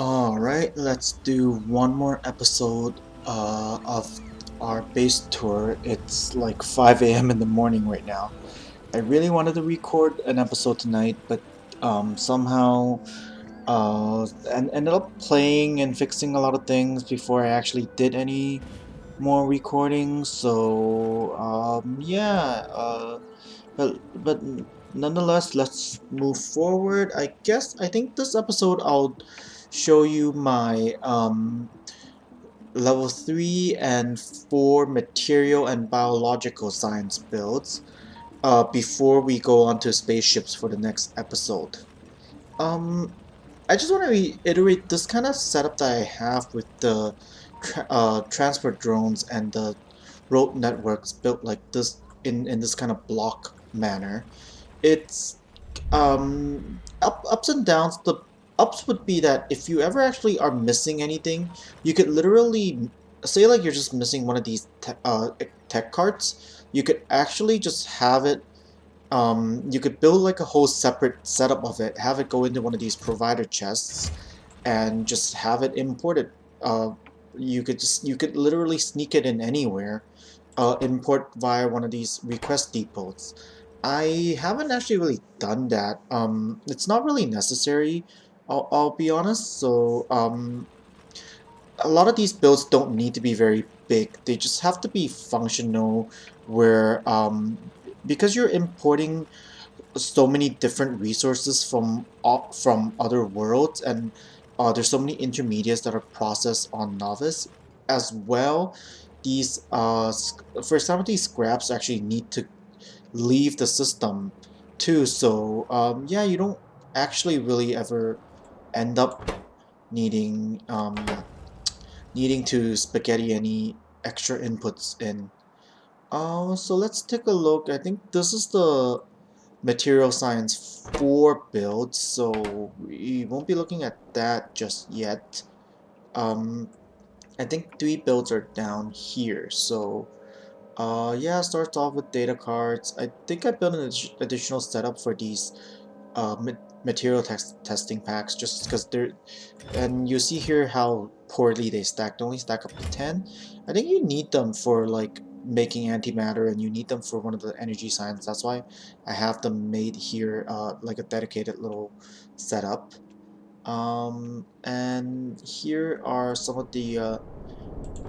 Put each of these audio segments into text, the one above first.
Alright, let's do one more episode of our base tour. It's like 5 a.m. in the morning right now. I really wanted to record an episode tonight, but somehow and ended up playing and fixing a lot of things before I actually did any more recording. So but nonetheless, let's move forward. I think this episode I'll show you my level 3 and 4 material and biological science builds before we go on to spaceships for the next episode. Um, I just want to reiterate this kind of setup that I have with the transport drones and the road networks built like this in this kind of block manner. It's ups and downs. The ups would be that if you ever actually are missing anything, you could literally say like you're just missing one of these tech carts. You could actually just have it. You could build like a whole separate setup of it, have it go into one of these provider chests, and just have it imported. Uh, you could literally sneak it in anywhere. Import via one of these request depots. I haven't actually really done that. It's not really necessary. I'll be honest. So a lot of these builds don't need to be very big. They just have to be functional. Where because you're importing so many different resources from other worlds, and there's so many intermediates that are processed on novice as well. These for some of these scraps actually need to leave the system too. So yeah, you don't actually really ever end up needing needing to spaghetti any extra inputs in. So let's take a look. I think this is the material science 4 build, so we won't be looking at that just yet. Um, I think 3 builds are down here, so yeah, starts off with data cards. I think I built an additional setup for these material testing packs just because they're, and you see here how poorly they stack. They only stack up to 10. I think you need them for like making antimatter, and you need them for one of the energy science. That's why I have them made here like a dedicated little setup. And here are some of the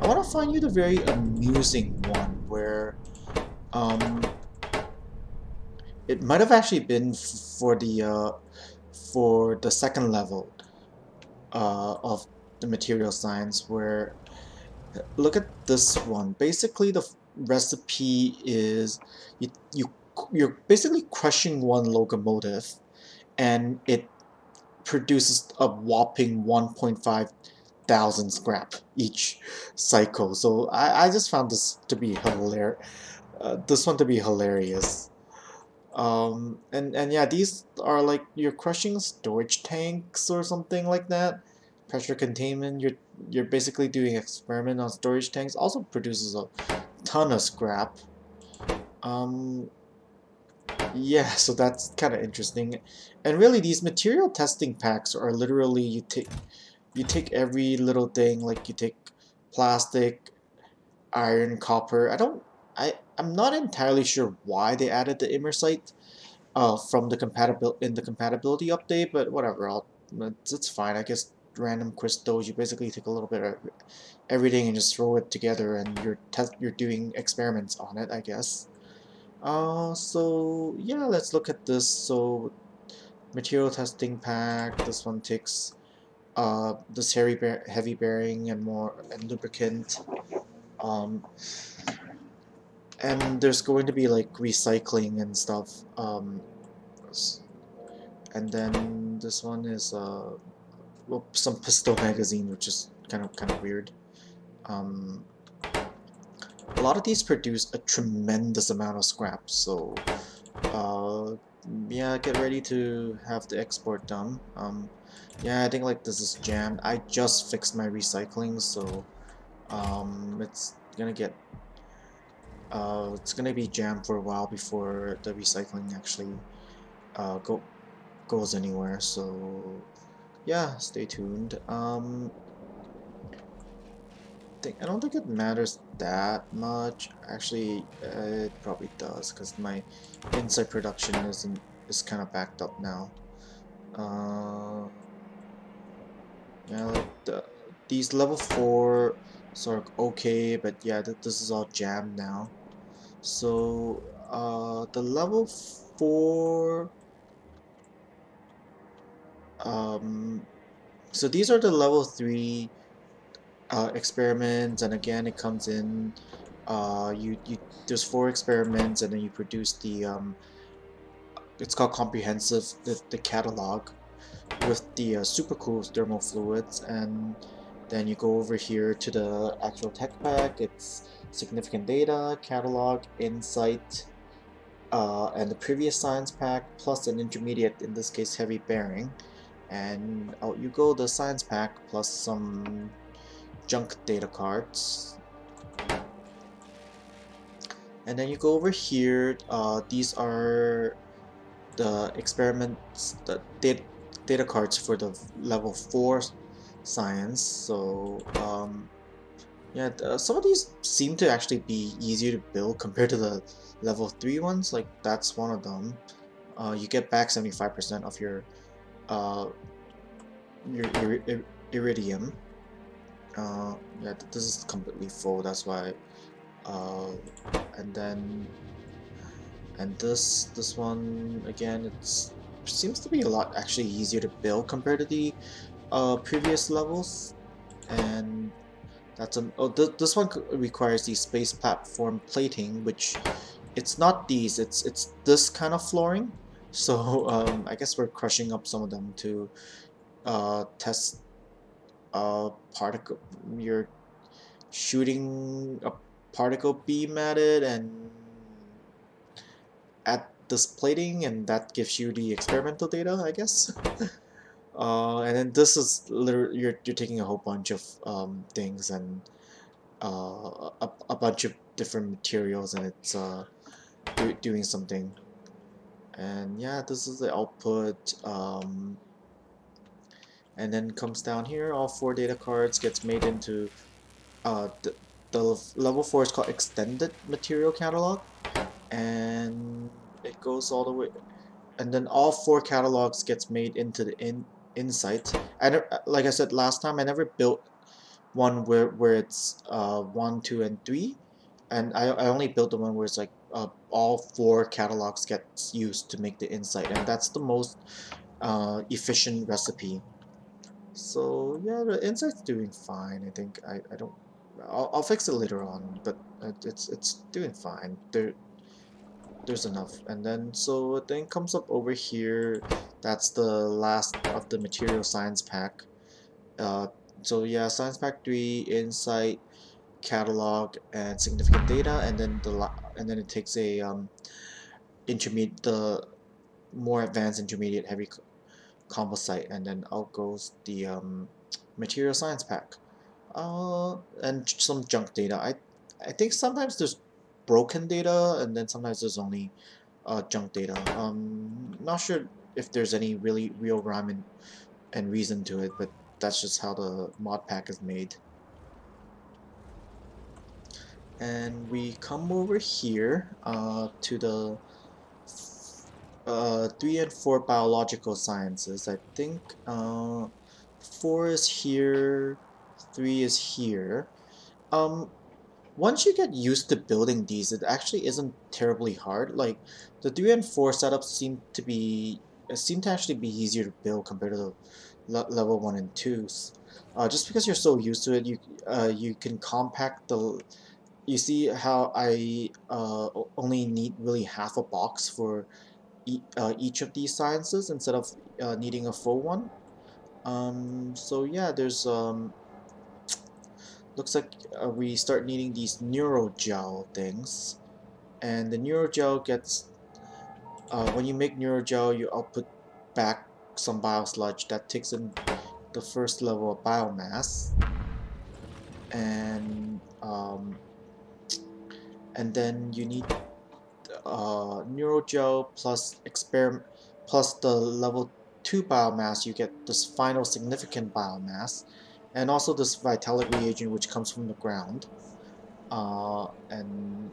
I want to find you the very amusing one where um, it might have actually been for the second level of the material science, where look at this one. Basically, the recipe is you you're basically crushing one locomotive, and it produces a whopping 1.5 thousand scrap each cycle. So I just found this to be hilarious. This one to be hilarious. And yeah, these are like you're crushing storage tanks or something like that. Pressure containment. You're basically doing experiment on storage tanks. Also produces a ton of scrap. Um, yeah, so that's kind of interesting. And really, these material testing packs are literally you take every little thing, like you take plastic, iron, copper. I'm not entirely sure why they added the immersite from the compatibility update, but whatever. It's fine. I guess random crystals. You basically take a little bit of everything and just throw it together, and you're doing experiments on it, I guess. So yeah, let's look at this. So material testing pack. This one takes this heavy bearing and more and lubricant. Um, and there's going to be like recycling and stuff. And then this one is well, some pistol magazine, which is kind of weird. Um, a lot of these produce a tremendous amount of scrap, so uh, yeah, get ready to have the export done. Yeah, I think like this is jammed. I just fixed my recycling, so it's gonna be jammed for a while before the recycling actually uh, go goes anywhere. So yeah, stay tuned. I don't think it matters that much. Actually, it probably does because my inside production is kind of backed up now. Uh, yeah, like these level 4 sort of okay, but yeah, this is all jammed now. So the level 4 um so these are the level 3 experiments, and again it comes in you there's 4 experiments, and then you produce the it's called comprehensive, the catalog with the super cool thermal fluids. And then you go over here to the actual tech pack. It's significant data, catalog, insight, and the previous science pack plus an intermediate, in this case heavy bearing. And out you go, the science pack plus some junk data cards. And then you go over here. These are the experiments, the data cards for the level 4 science. So yeah, some of these seem to actually be easier to build compared to the level 3 ones. Like that's one of them. You get back 75% of uh, your iridium. Yeah, this is completely full. That's why. Uh, and then this one again, it's seems to be a lot actually easier to build compared to the previous levels. And that's an this one requires the space platform plating, which it's not these, it's this kind of flooring. So I guess we're crushing up some of them to test particle. You're shooting a particle beam at it and at this plating, and that gives you the experimental data, I guess. And then this is literally you're taking a whole bunch of things and a bunch of different materials, and it's doing something. And yeah, this is the output. And then comes down here. All 4 data cards gets made into the level 4 is called extended material catalog, and it goes all the way. And then all 4 catalogs gets made into the insight. And like I said last time, I never built one where it's 1, 2, and 3, and I only built the one where it's like all 4 catalogs gets used to make the insight, and that's the most efficient recipe. So yeah, the insight's doing fine. I think I don't. I'll fix it later on, but it's doing fine. There's enough. And then so it then comes up over here. That's the last of the material science pack. Uh, so yeah, science pack 3, insight, catalog, and significant data, and then and then it takes a intermediate, the more advanced intermediate heavy composite, and then out goes the material science pack. And some junk data. I think sometimes there's broken data, and then sometimes there's only junk data. Not sure if there's any really real rhyme and reason to it, but that's just how the mod pack is made. And we come over here to the 3 and 4 biological sciences. I think 4 is here, 3 is here. Um, Once you get used to building these, it actually isn't terribly hard. Like the 3 and 4 setups seem to actually be easier to build compared to the level 1 and 2s. Just because you're so used to it, you can compact the. You see how I only need really half a box for each of these sciences instead of needing a full one. So yeah, there's looks like we start needing these neurogel things, and the neurogel gets when you make neurogel, you output back some biosludge that takes in the first level of biomass, and then you need neurogel plus experiment plus the level 2 biomass, you get this final significant biomass, and also this vitalic reagent which comes from the ground. And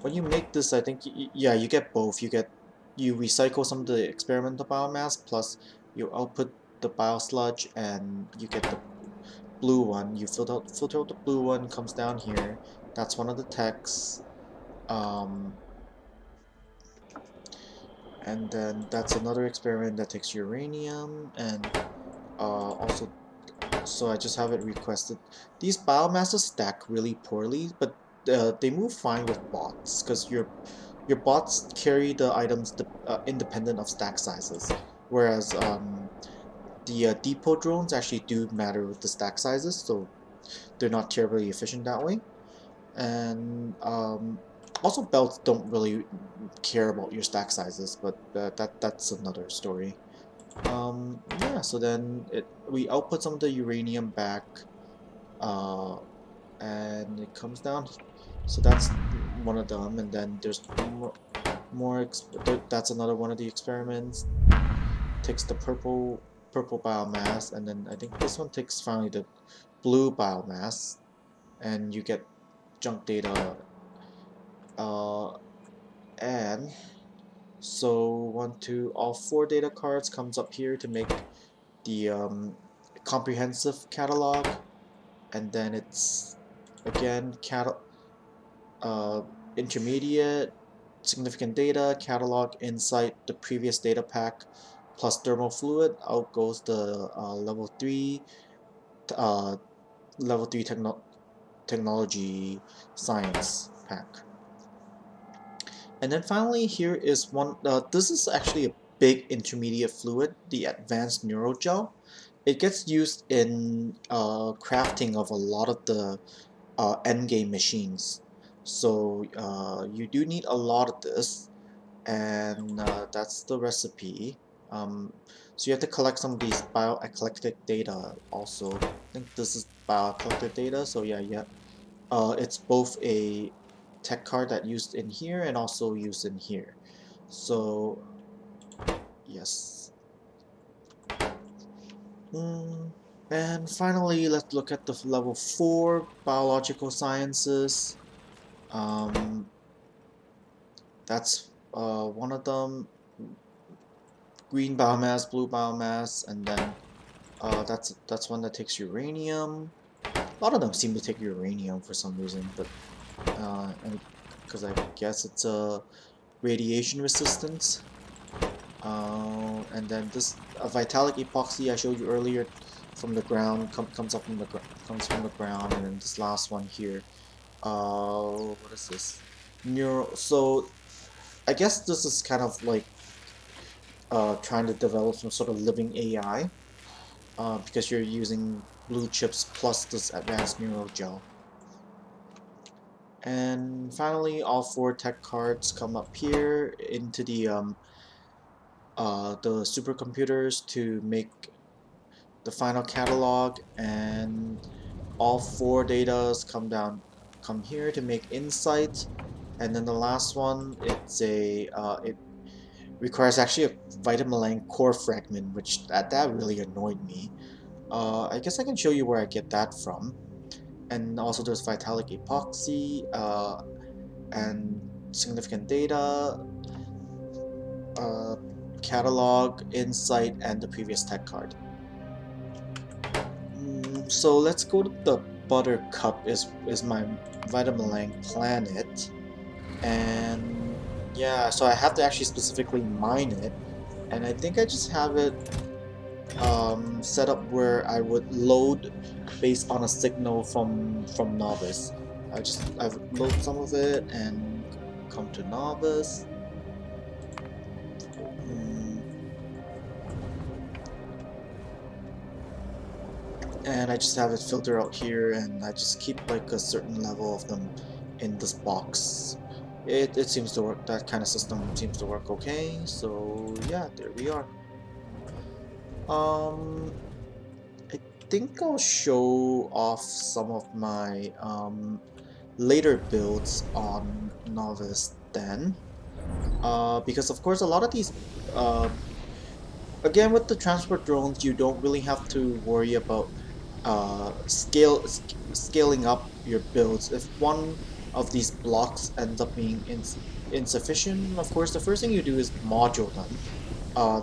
when you make this, I think yeah, you get both. You recycle some of the experimental biomass, plus you output the biosludge, and you get the blue one. You filter out the blue one, comes down here. That's one of the techs. Um, and then that's another experiment that takes uranium, and also, so I just have it requested. These biomasses stack really poorly, but they move fine with bots, because your bots carry the items independent of stack sizes, whereas the depot drones actually do matter with the stack sizes, so they're not terribly efficient that way. And also belts don't really care about your stack sizes, but that's another story. Yeah, so then we output some of the uranium back, uh, and it comes down. So that's one of them, and then there's that's another one of the experiments. Takes the purple biomass, and then I think this one takes finally the blue biomass, and you get junk data. And so all 4 data cards comes up here to make the comprehensive catalog, and then it's again uh, intermediate, significant data, catalog, insight, the previous data pack, plus thermal fluid. Out goes the uh, level 3 technology science pack. And then finally here is one, this is actually a big intermediate fluid, the advanced neurogel. It gets used in crafting of a lot of the endgame machines. So you do need a lot of this, and that's the recipe. So you have to collect some of these bioeclectic data also. I think this is bioeclectic data, so yeah. It's both a tech card that used in here and also used in here. So yes. And finally, let's look at the level 4 biological sciences. Um, that's one of them. Green biomass, blue biomass, and then that's one that takes uranium. A lot of them seem to take uranium for some reason, but because I guess it's a radiation resistance. And then this vitalic epoxy I showed you earlier from the ground comes up from the ground, and then this last one here. What is this? So I guess this is kind of like trying to develop some sort of living AI, because you're using blue chips plus this advanced neural gel. And finally, all 4 tech cards come up here into the supercomputers to make the final catalog, and all 4 datas come here to make insight. And then the last one, it requires actually a vitamin core fragment, which that really annoyed me. I guess I can show you where I get that from. And also there's vitalic epoxy, and significant data, uh, catalog, insight, and the previous tech card. So let's go to the Buttercup is my vitamin planet, and yeah, so I have to actually specifically mine it, and I think I just have it set up where I would load based on a signal from Novice. I load some of it and come to Novice. And I just have it filter out here, and I just keep like a certain level of them in this box. It seems to work. That kind of system seems to work okay. So yeah, there we are. I think I'll show off some of my later builds on Novice then, because of course a lot of these again, with the transport drones, you don't really have to worry about scaling up your builds. If one of these blocks ends up being insufficient, of course, the first thing you do is module them.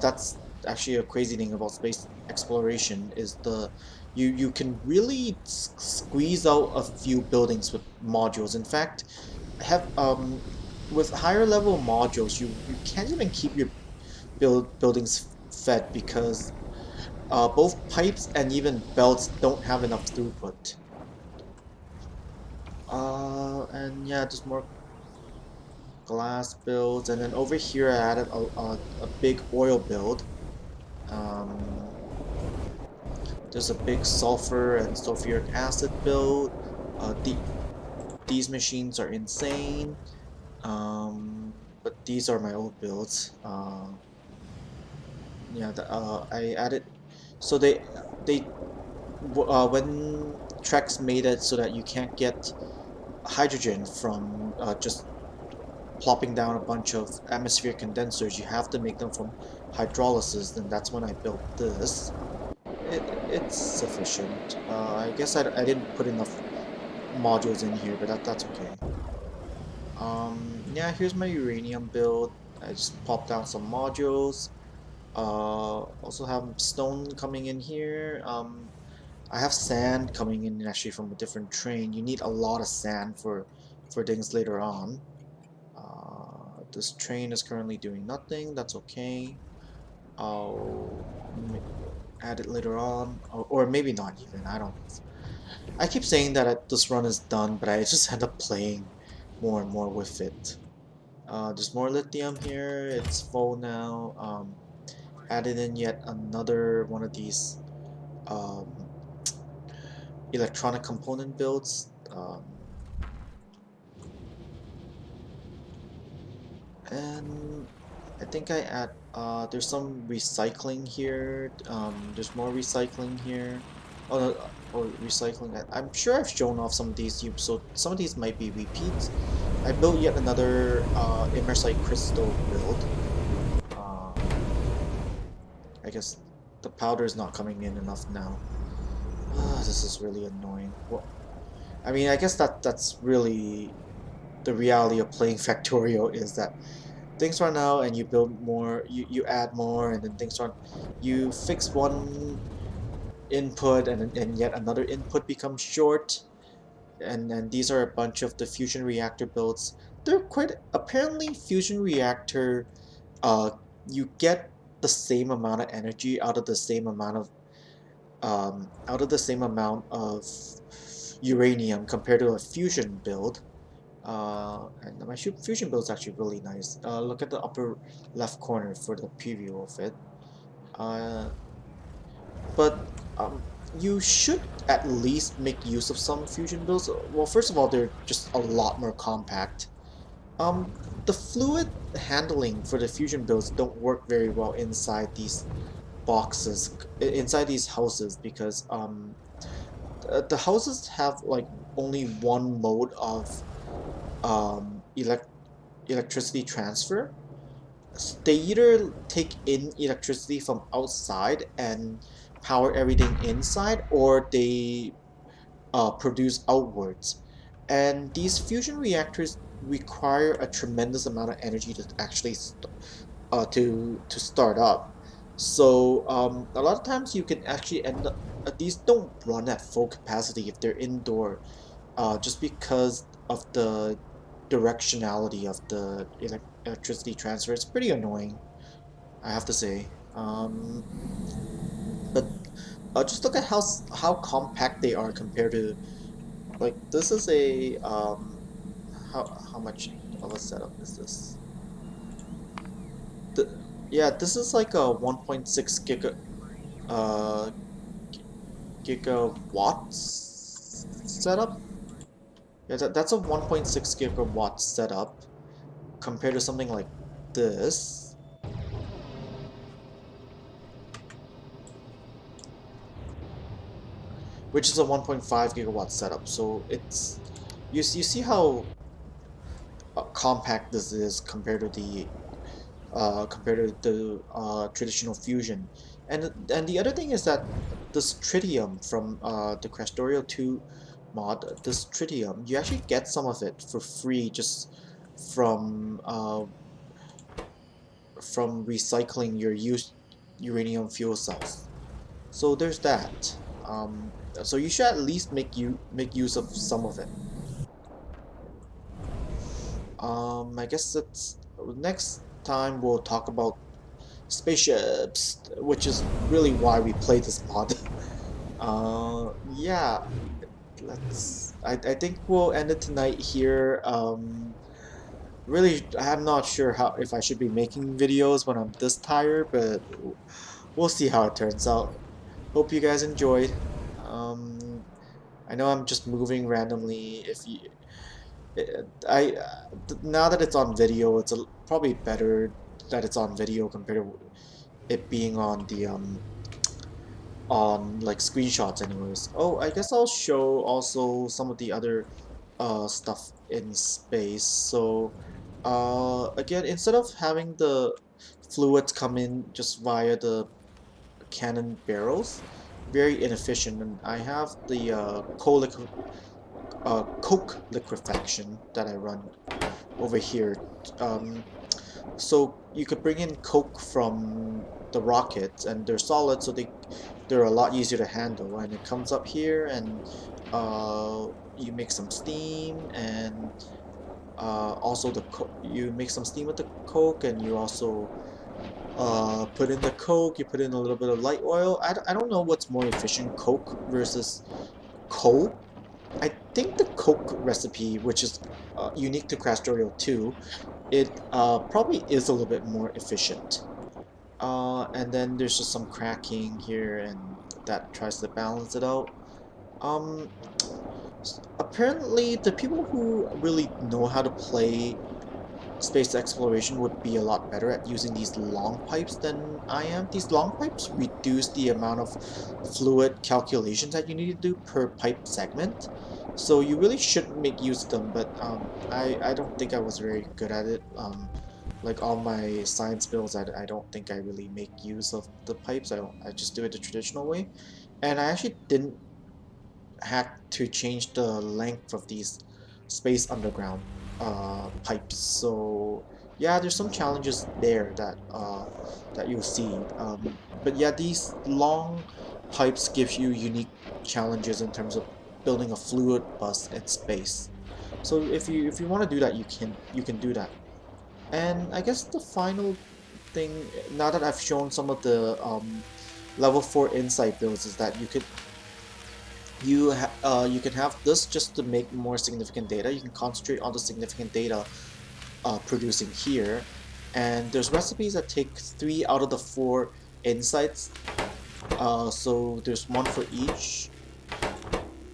That's actually a crazy thing about space exploration is you can really squeeze out a few buildings with modules. In fact, have with higher level modules, you can't even keep your buildings fed because both pipes and even belts don't have enough throughput. And yeah, just more glass builds, and then over here I added a big oil build. Um, there's a big sulfur and sulfuric acid build. These machines are insane. But these are my old builds. Yeah, I added. So they when Trex made it so that you can't get hydrogen from just plopping down a bunch of atmospheric condensers, you have to make them from hydrolysis. Then that's when I built this. It's sufficient. I guess I didn't put enough modules in here, but that's okay. Yeah, here's my uranium build. I just popped down some modules. Also have stone coming in here. I have sand coming in actually from a different train. You need a lot of sand for things later on. This train is currently doing nothing. That's okay. I'll add it later on, or maybe not even. I don't know. I keep saying that this run is done, but I just end up playing more and more with it. There's more lithium here. It's full now. Added in yet another one of these um, electronic component builds. And I think I add there's some recycling here. There's more recycling here. Oh, no, oh, recycling. I'm sure I've shown off some of these, so some of these might be repeats. I built yet another immersite crystal build. Uh, I guess the powder is not coming in enough now. This is really annoying. Well, I mean, I guess that's really the reality of playing Factorio is that things run out and you build more, you add more, and then things run. You fix one input and yet another input becomes short. And then these are a bunch of the fusion reactor builds. They're quite apparently fusion reactor. Uh, you get the same amount of energy out of the same amount of uranium compared to a fusion build. And my fusion build is actually really nice. Look at the upper left corner for the preview of it. Uh, but you should at least make use of some fusion builds. Well, first of all, they're just a lot more compact. The fluid handling for the fusion builds don't work very well inside these boxes, inside these houses, because the houses have like only one mode of um elect electricity transfer. They either take in electricity from outside and power everything inside, or they produce outwards. And these fusion reactors require a tremendous amount of energy to actually to start up. So a lot of times you can actually end up these don't run at full capacity if they're indoor, just because of the directionality of the electricity transfer. It's pretty annoying, I have to say. But just look at how compact they are compared to like this is a how much of a setup is this? The, yeah, this is like a 1.6 uh gigawatts setup. Yeah, that's a 1.6 gigawatt setup compared to something like this, which is a 1.5 gigawatt setup. So it's you see how compact this is compared to the compared to the traditional fusion. And the other thing is that this tritium from the Crastorio 2 mod, this tritium, you actually get some of it for free just from recycling your used uranium fuel cells. So there's that. So you should at least make use of some of it. I guess that's next time we'll talk about spaceships, which is really why we play this mod. Yeah, I think we'll end it tonight here. Really, I'm not sure how if I should be making videos when I'm this tired, but we'll see how it turns out. Hope you guys enjoyed. Um, I know I'm just moving randomly. If you, I now that it's on video, it's probably better that it's on video compared to it being on the on like screenshots anyways. Oh, I guess I'll show also some of the other stuff in space. So again, instead of having the fluids come in just via the cannon barrels, very inefficient, and I have the coke liquefaction that I run over here. Um, so you could bring in coke from the rockets, and they're solid, so they're a lot easier to handle. And it comes up here, and you make some steam, and also you make some steam with the coke, and you also put in the coke. You put in a little bit of light oil. I don't know what's more efficient, coke versus coal. I think the coke recipe, which is unique to Crastorio 2, it probably is a little bit more efficient. And then there's just some cracking here, and that tries to balance it out. Um, Apparently, the people who really know how to play space exploration would be a lot better at using these long pipes than I am. These long pipes reduce the amount of fluid calculations that you need to do per pipe segment. So you really should make use of them, but I don't think I was very good at it. Like all my science builds, I don't think I really make use of the pipes. I just do it the traditional way. And I actually didn't had to change the length of these space underground pipes. So yeah, there's some challenges there that you'll see. But yeah, these long pipes give you unique challenges in terms of building a fluid bus in space. So if you want to do that, you can do that. And I guess the final thing, now that I've shown some of the level 4 insight builds, is that you can have this just to make more significant data. You can concentrate on the significant data producing here, and there's recipes that take 3 out of the 4 insights. So there's one for each,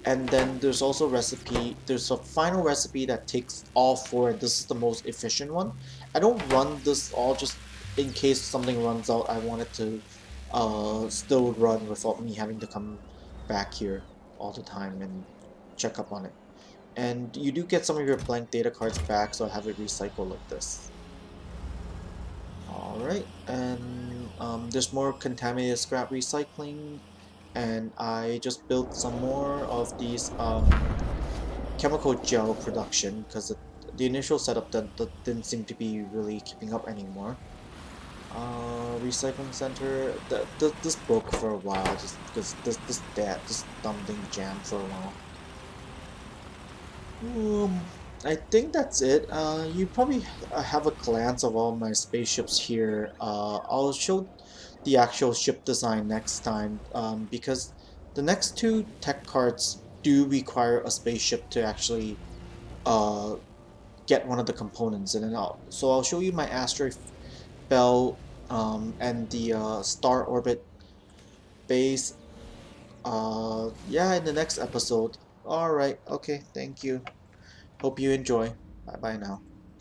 and then there's also there's a final recipe that takes all 4, and this is the most efficient one. I don't run this all just in case something runs out. I want it to still run without me having to come back here all the time and check up on it. And you do get some of your blank data cards back, so I have it recycled like this. Alright, and there's more contaminated scrap recycling, and I just built some more of these chemical gel production because the initial setup that didn't seem to be really keeping up anymore. Recycling center. This broke for a while just because this dumb thing jammed for a while. I think that's it. You probably have a glance of all my spaceships here. I'll show the actual ship design next time, because the next 2 tech cards do require a spaceship to actually uh, get one of the components, and then I'll show you my asteroid belt and the star orbit base. Yeah, in the next episode. All right. Okay. Thank you. Hope you enjoy. Bye bye now.